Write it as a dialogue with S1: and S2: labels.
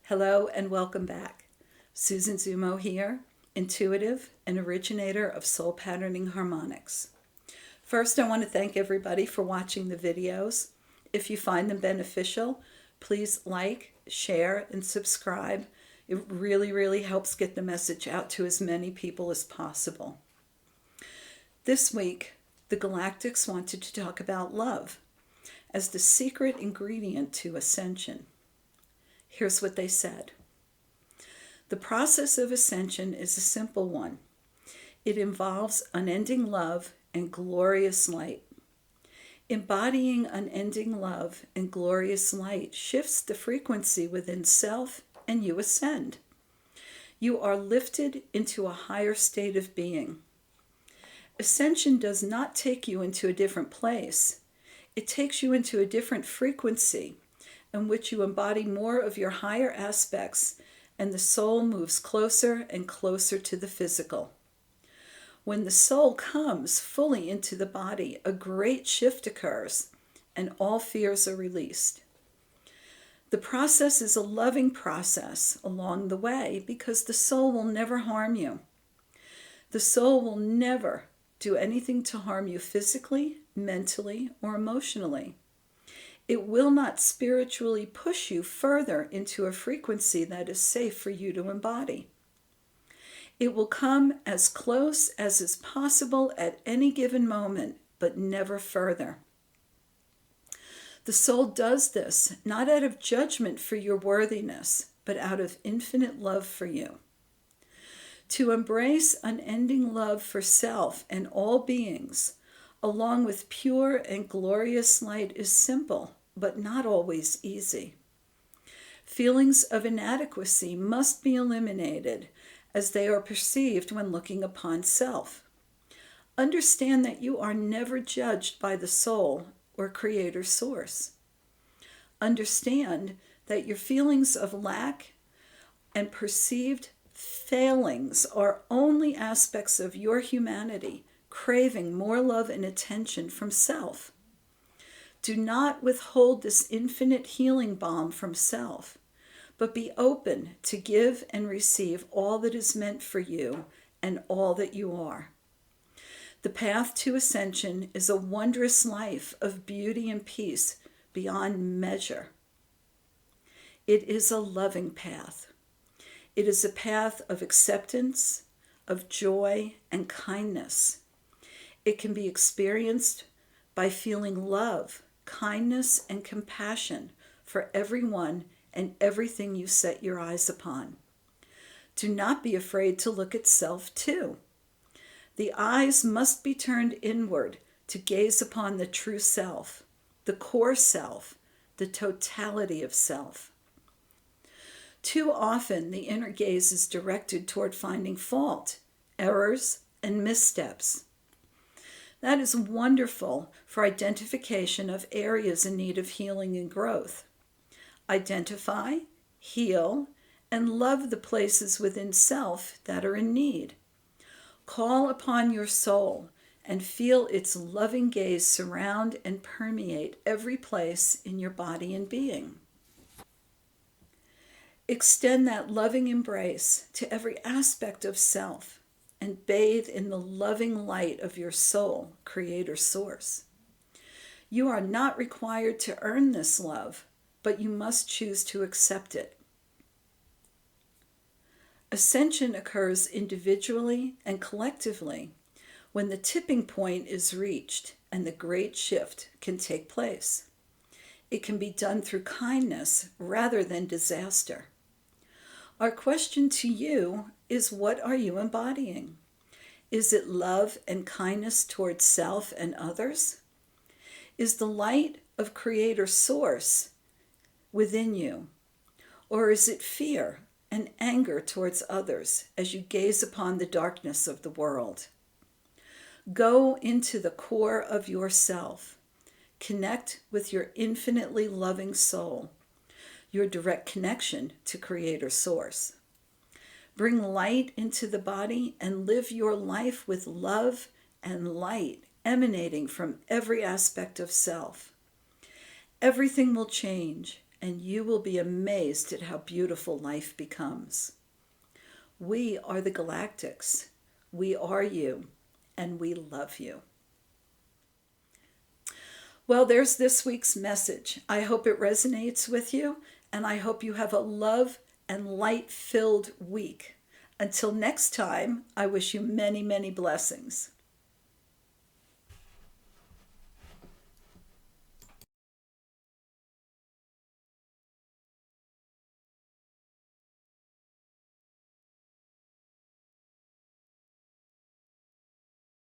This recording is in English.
S1: Hello and welcome back. Susan Zumo here, intuitive and originator of soul patterning harmonics. First, I want to thank everybody for watching the videos. If you find them beneficial, please like, share, and subscribe. It really helps get the message out to as many people as possible. This week, the Galactics wanted to talk about love as the secret ingredient to ascension. Here's what they said. The process of ascension is a simple one. It involves unending love and glorious light. Embodying unending love and glorious light shifts the frequency within self and you ascend. You are lifted into a higher state of being. Ascension does not take you into a different place. It takes you into a different frequency in which you embody more of your higher aspects and the soul moves closer and closer to the physical. When the soul comes fully into the body, a great shift occurs and all fears are released. The process is a loving process along the way because the soul will never harm you. The soul will never do anything to harm you physically, mentally, or emotionally. It will not spiritually push you further into a frequency that is safe for you to embody. It will come as close as is possible at any given moment, but never further. The soul does this not out of judgment for your worthiness, but out of infinite love for you. To embrace unending love for self and all beings, along with pure and glorious light, is simple, but not always easy. Feelings of inadequacy must be eliminated as they are perceived when looking upon self. Understand that you are never judged by the soul or creator source. Understand that your feelings of lack and perceived failings are only aspects of your humanity craving more love and attention from self. Do not withhold this infinite healing balm from self, but be open to give and receive all that is meant for you and all that you are. The path to ascension is a wondrous life of beauty and peace beyond measure. It is a loving path. It is a path of acceptance, of joy, and kindness. It can be experienced by feeling love, kindness, and compassion for everyone and everything you set your eyes upon. Do not be afraid to look at self too. The eyes must be turned inward to gaze upon the true self, the core self, the totality of self. Too often, the inner gaze is directed toward finding fault, errors, and missteps. That is wonderful for identification of areas in need of healing and growth. Identify, heal, and love the places within self that are in need. Call upon your soul and feel its loving gaze surround and permeate every place in your body and being. Extend that loving embrace to every aspect of self and bathe in the loving light of your soul, creator source. You are not required to earn this love, but you must choose to accept it. Ascension occurs individually and collectively when the tipping point is reached and the great shift can take place. It can be done through kindness rather than disaster. Our question to you is, what are you embodying? Is it love and kindness towards self and others? Is the light of Creator Source within you? Or is it fear and anger towards others as you gaze upon the darkness of the world? Go into the core of yourself. Connect with your infinitely loving soul, your direct connection to Creator Source. Bring light into the body and live your life with love and light emanating from every aspect of self. Everything will change and you will be amazed at how beautiful life becomes. We are the Galactics. We are you, and we love you. Well, there's this week's message. I hope it resonates with you, and I hope you have a love and light-filled week. Until next time, I wish you many, many blessings.